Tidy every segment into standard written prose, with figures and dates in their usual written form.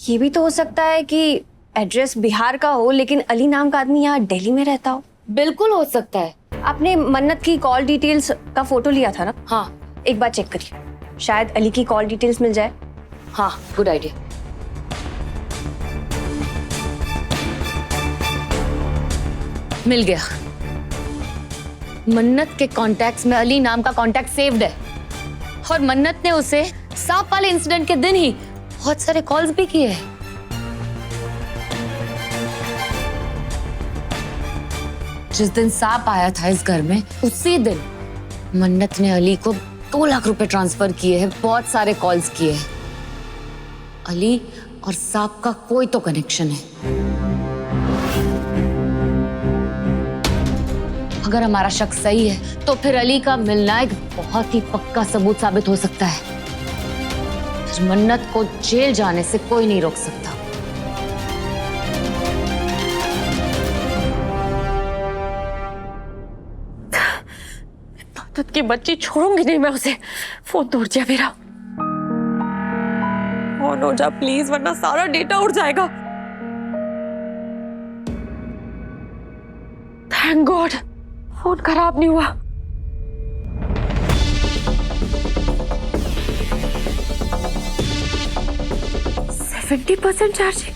ये भी तो हो सकता है कि एड्रेस बिहार का हो लेकिन अली नाम का आदमी यहाँ दिल्ली में रहता हो। बिल्कुल हो सकता है। आपने मन्नत की कॉल डिटेल्स का फोटो लिया था ना? हाँ। एक बार चेक करिए, शायद अली की कॉल डिटेल्स मिल जाए। हाँ, गुड आइडिया। मिल गया। मन्नत के कॉन्टैक्ट्स में अली नाम का कॉन्टैक्ट सेव्ड है और मन्नत ने उसे सांप वाले इंसिडेंट के दिन ही बहुत सारे कॉल्स भी किए हैं। जिस दिन सांप आया था इस घर में, उसी दिन मन्नत ने अली को 2 लाख रुपए ट्रांसफर किए हैं, बहुत सारे कॉल्स किए हैं। अली और सांप का कोई तो कनेक्शन है। अगर हमारा शक सही है तो फिर अली का मिलना एक बहुत ही पक्का सबूत साबित हो सकता है। फिर मन्नत को जेल जाने से कोई नहीं रोक सकता। मन्नत की बच्ची छोड़ूंगी नहीं मैं उसे। फोन तोड़ दिया मेरा। ऑन हो जा प्लीज, वरना सारा डेटा उड़ जाएगा। थैंक गॉड फोन खराब नहीं हुआ। %70 चार्जिंग।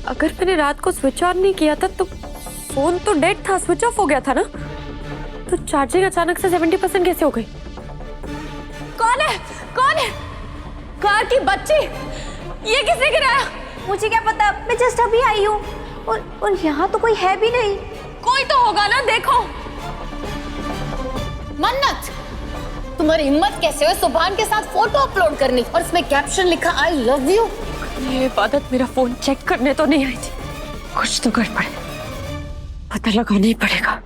अगर मैंने रात को स्विच ऑन नहीं किया था तो फोन तो डेड था, स्विच ऑफ हो गया था ना, तो चार्जिंग अचानक से 70% कैसे हो गई? कौन है? कौन है? कार की बच्ची? ये किसने गिराया? मुझे क्या पता, मैं जस्ट अभी आई हूँ। और यहाँ तो कोई है भी नहीं। कोई तो होगा ना, देखो। मन्नत, तुम्हारी हिम्मत कैसे हुई सुभान के साथ फोटो अपलोड करने और इसमें कैप्शन लिखा आई लव यू? ये इबादत मेरा फोन चेक करने तो नहीं आई थी। कुछ तो गड़बड़ है, पता लगाना ही पड़ेगा।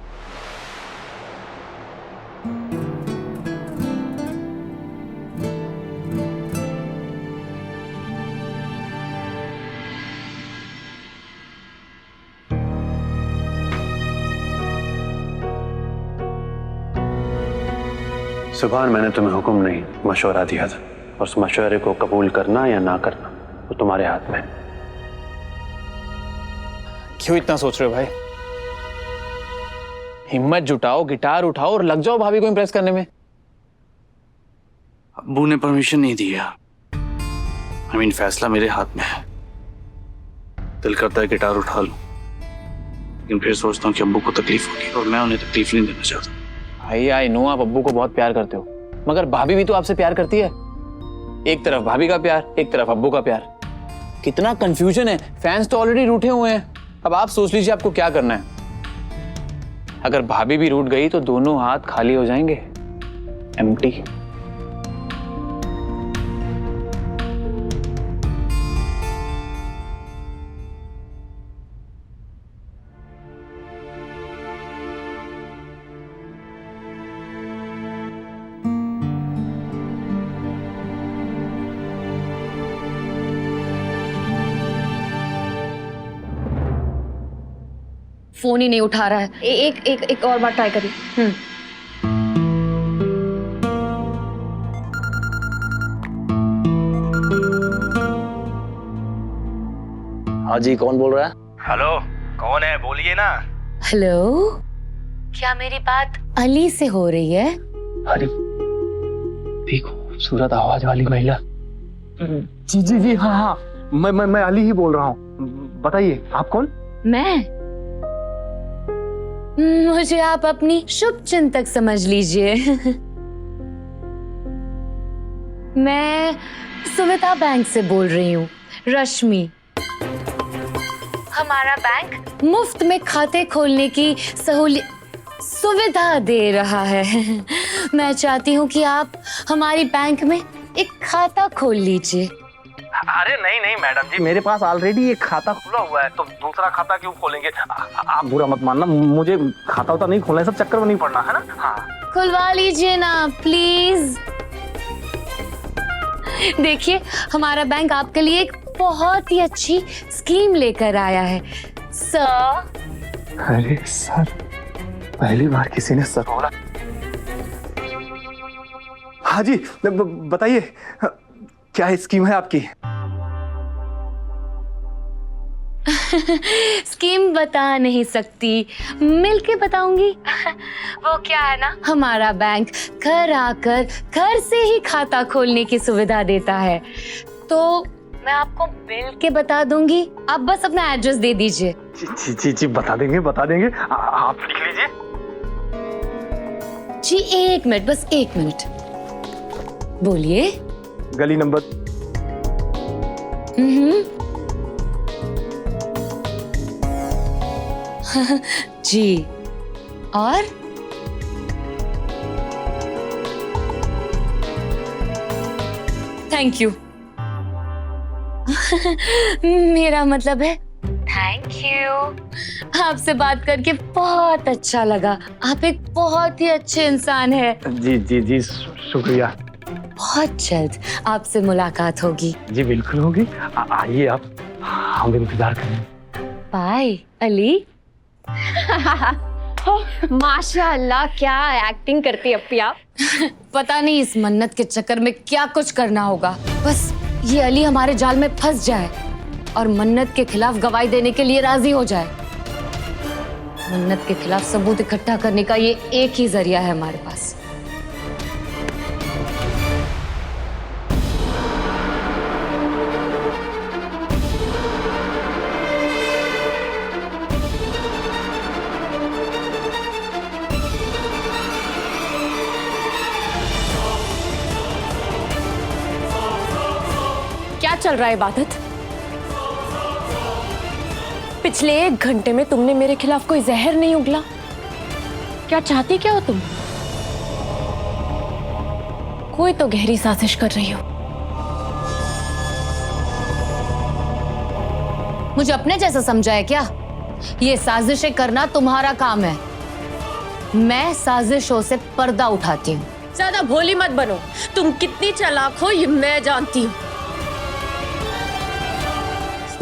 सुभान, मैंने तुम्हें हुक्म नहीं मशवरा दिया था, उस मशवरे को कबूल करना या ना करना वो तुम्हारे हाथ में है। क्यों इतना सोच रहे हो भाई? हिम्मत जुटाओ, गिटार उठाओ और लग जाओ भाभी को इम्प्रेस करने में। अब्बू ने परमिशन नहीं दिया। फैसला मेरे हाथ में है। दिल करता है गिटार उठा लूं, लेकिन फिर सोचता हूँ कि अब्बू को तकलीफ होगी और मैं उन्हें तकलीफ नहीं देना चाहता। भाई आई नो आप अब्बू को बहुत प्यार करते हो, मगर भाभी भी तो आपसे प्यार करती है। एक तरफ भाभी का प्यार, एक तरफ अब्बू का प्यार। कितना कंफ्यूजन है। फैंस तो ऑलरेडी रूठे हुए हैं। अब आप सोच लीजिए आपको क्या करना है। अगर भाभी भी रूठ गई तो दोनों हाथ खाली हो जाएंगे, एम्प्टी। फोन ही नहीं उठा रहा है। एक और बार ट्राई करिए। हाँ जी, कौन बोल रहा है? हेलो, कौन है? बोलिए ना। हेलो, क्या मेरी बात अली से हो रही है? अरे भी खूबसूरत आवाज वाली महिला। जी जी जी, हाँ हाँ, मैं अली ही बोल रहा हूँ। बताइए आप कौन? मैं? मुझे आप अपनी शुभ चिंतक समझ लीजिए। मैं सुविधा बैंक से बोल रही हूँ, रश्मि। हमारा बैंक मुफ्त में खाते खोलने की सुविधा दे रहा है। मैं चाहती हूँ कि आप हमारी बैंक में एक खाता खोल लीजिए। अरे नहीं नहीं मैडम जी, मेरे पास ऑलरेडी एक खाता खुला हुआ है, तो दूसरा खाता क्यों खोलेंगे? आप बुरा मत मानना, मुझे खाता होता नहीं खोलना है, सब चक्कर में नहीं पड़ना है ना। हाँ, खुलवा लीजिए ना प्लीज। देखिए, हमारा बैंक आपके लिए एक बहुत ही अच्छी स्कीम लेकर आया है सर। अरे सर, पहली बार किसी ने सर बोला। हाँ जी, बताइए क्या स्कीम है आपकी? स्कीम बता नहीं सकती, मिलके बताऊंगी। वो क्या है ना, हमारा बैंक घर आकर घर से ही खाता खोलने की सुविधा देता है, तो मैं आपको मिल के बता दूंगी। आप बस अपना एड्रेस दे दीजिए। जी बता देंगे आप लिख लीजिए। जी 1 मिनट, बस 1 मिनट। बोलिए। गली नंबर जी, और थैंक यू। मेरा मतलब है थैंक यू। आपसे बात करके बहुत अच्छा लगा। आप एक बहुत ही अच्छे इंसान हैं। जी शुक्रिया। बहुत जल्द आपसे मुलाकात होगी। जी बिल्कुल होगी। आइए आप, हम इंतजार करेंगे। बाय अली। माशाल्लाह, क्या एक्टिंग करती है अपी आप। पता नहीं इस मन्नत के चक्कर में क्या कुछ करना होगा। बस ये अली हमारे जाल में फंस जाए और मन्नत के खिलाफ गवाही देने के लिए राजी हो जाए। मन्नत के खिलाफ सबूत इकट्ठा करने का ये एक ही जरिया है हमारे पास। क्या चल रहा है इबादत? पिछले 1 घंटे में तुमने मेरे खिलाफ कोई जहर नहीं उगला। क्या चाहती क्या हो तुम? कोई तो गहरी साजिश कर रही हो। मुझे अपने जैसा समझा है क्या? ये साजिशें करना तुम्हारा काम है। मैं साजिशों से पर्दा उठाती हूँ। ज्यादा भोली मत बनो। तुम कितनी चालाक हो ये मैं जानती हूँ।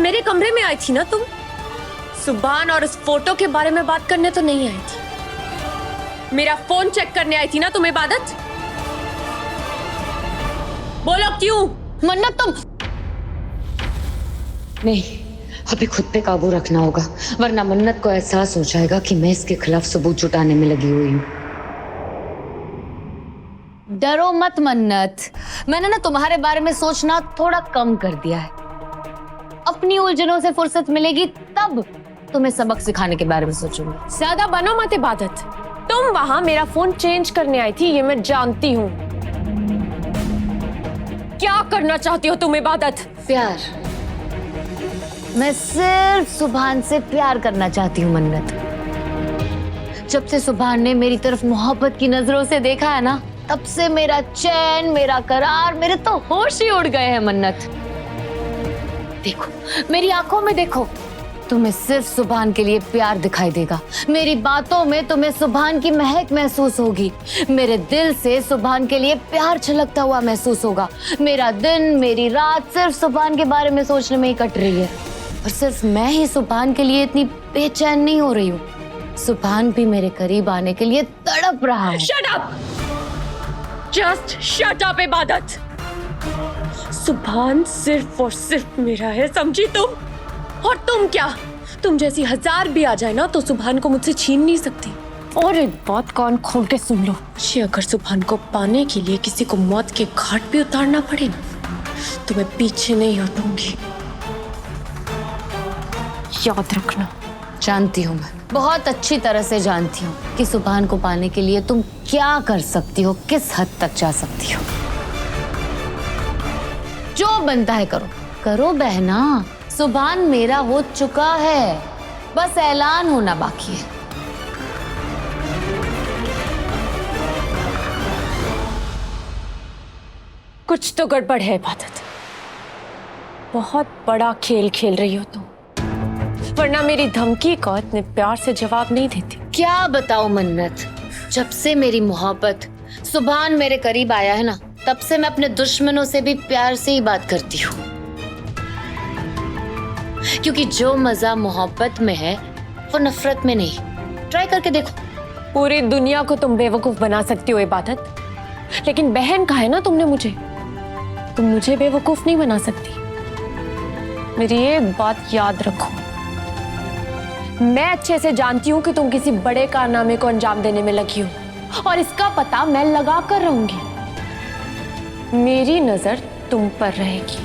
मेरे कमरे में आई थी ना तुम? सुभान और उस फोटो के बारे में बात करने तो नहीं आई थी। मेरा फोन चेक करने आई थी ना तुम इबादत? बोलो क्यों? मन्नत तुम नहीं, अभी खुद पे काबू रखना होगा, वरना मन्नत को एहसास हो जाएगा कि मैं इसके खिलाफ सबूत जुटाने में लगी हुई हूँ। डरो मत मन्नत, मैंने ना तुम्हारे बारे में सोचना थोड़ा कम कर दिया है। अपनी उलझनों से फुर्सत मिलेगी तब तुम्हें सबक सिखाने के बारे में सोचूंगी। ज्यादा बनो मत इबादत। तुम वहां मेरा फोन चेंज करने आई थी ये मैं जानती हूँ। क्या करना चाहती हो तुम इबादत? प्यार। मैं सिर्फ सुभान से प्यार करना चाहती हूँ मन्नत। जब से सुभान ने मेरी तरफ मोहब्बत की नजरों से देखा है ना, तब से मेरा चैन, मेरा करार, मेरे तो होश ही उड़ गए हैं मन्नत। देखो मेरी आंखों में देखो, तुम्हें सिर्फ सुभान के लिए प्यार दिखाई देगा। मेरी बातों में तुम्हें सुभान की महक महसूस होगी। मेरे दिल से सुभान के लिए प्यार छलकता हुआ महसूस होगा। मेरा दिन, मेरी रात सिर्फ सुभान के बारे में सोचने में ही कट रही है। और सिर्फ मैं ही सुभान के लिए इतनी बेचैन नहीं हो रही हूँ, सुभान भी मेरे करीब आने के लिए तड़प रहा है। Shut up! Just shut up इबादत। सुभान सिर्फ और सिर्फ मेरा है, समझी तुम? और तुम क्या? तुम जैसी 1000 भी आ जाए ना तो सुभान को मुझसे छीन नहीं सकती। और एक बात कान खोल के सुन लो, मुझे अगर सुभान को पाने के लिए किसी को मौत के घाट भी उतारना पड़े ना तो मैं पीछे नहीं हटूंगी। याद रखना। जानती हूँ, मैं बहुत अच्छी तरह से जानती हूँ कि सुभान को पाने के लिए तुम क्या कर सकती हो, किस हद तक जा सकती हो। जो बनता है करो, करो बहना। सुभान मेरा हो चुका है, बस ऐलान होना बाकी है। कुछ तो गड़बड़ है इबादत। बहुत बड़ा खेल खेल रही हो तुम, वरना मेरी धमकी का इतने प्यार से जवाब नहीं देती। क्या बताओ मन्नत, जब से मेरी मोहब्बत सुभान मेरे करीब आया है ना, तब से मैं अपने दुश्मनों से भी प्यार से ही बात करती हूँ। क्योंकि जो मजा मोहब्बत में है वो नफरत में नहीं। ट्राई करके देखो। पूरी दुनिया को तुम बेवकूफ बना सकती हो इबादत, लेकिन बहन कहा है ना तुमने मुझे, तुम मुझे बेवकूफ नहीं बना सकती। मेरी एक बात याद रखो, मैं अच्छे से जानती हूँ कि तुम किसी बड़े कारनामे को अंजाम देने में लगी हो और इसका पता मैं लगा कर रहूंगी। मेरी नजर तुम पर रहेगी।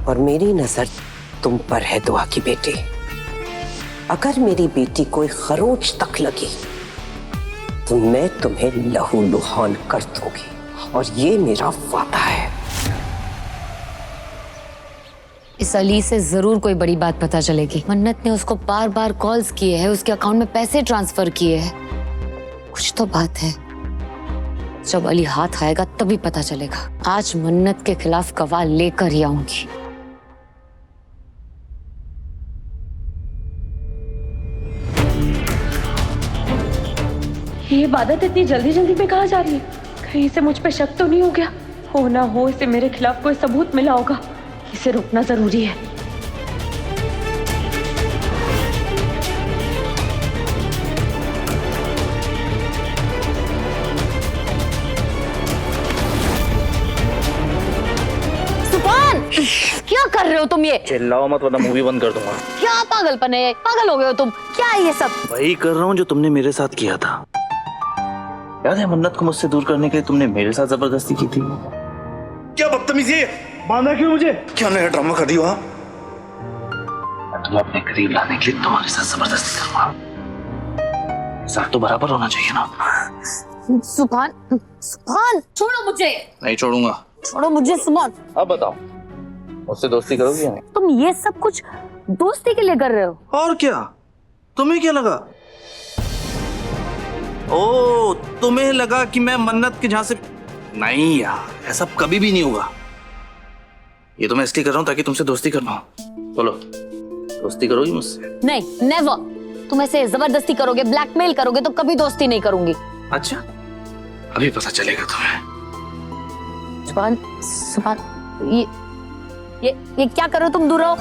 और मेरी नजर तुम पर है दुआ की बेटी। अगर मेरी बेटी कोई खरोच तक लगी तो मैं तुम्हें लहू लुहान कर दूंगी और ये मेरा वादा है। इस अली से जरूर कोई बड़ी बात पता चलेगी। मन्नत ने उसको बार बार कॉल्स किए हैं, उसके अकाउंट में पैसे ट्रांसफर किए हैं। कुछ तो बात है। जब अली हाथ आएगा तभी पता चलेगा। आज मन्नत के खिलाफ गवाह लेकर ही आऊंगी। ये इबादत इतनी जल्दी जल्दी में कहाँ जा रही है? कहीं इसे मुझ पे शक तो नहीं हो गया? हो ना हो इसे मेरे खिलाफ कोई सबूत मिला होगा। इसे रोकना जरूरी है। सुभान, क्या कर रहे हो तुम? ये चिल्लाओ मत वरना मूवी बंद कर दूंगा। क्या पागलपन है? पागल हो गए हो तुम? क्या है ये सब? वही कर रहा हूँ जो तुमने मेरे साथ किया था। याद है मन्नत को मुझसे दूर करने के लिए तुमने मेरे साथ जबरदस्ती की थी। क्या बदतमीजी है, बांधा क्यों मुझे? क्या नया ड्रामा कर दिया? मैं तुम्हें अपने करीब लाने के लिए तुम्हारे साथ जबरदस्ती करूंगा। साथ तो बराबर होना चाहिए ना। सुभान, सुभान, छोड़ो मुझे। नहीं छोड़ूंगा। छोड़ो मुझे सुभान। अब बताओ, मुझसे दोस्ती करोगी या नहीं? तुम ये सब कुछ दोस्ती के लिए कर रहे हो? और क्या? तुम्हें क्या लगा? ओ, तुम्हें लगा कि मैं मन्नत के जहां से... नहीं यार, ऐसा कभी भी नहीं होगा। ये तो मैं इसलिए कर रहा हूं ताकि तुमसे दोस्ती कर पाऊं। बोलो, दोस्ती करोगी मुझसे? नहीं, नेवर। तुम ऐसे जबरदस्ती करोगे, ब्लैकमेल करोगे तो कभी दोस्ती नहीं करूंगी। अच्छा, अभी पता चलेगा तुम्हें। सुभान, सुभान, ये क्या कर रहे हो तुम? दूर रहो।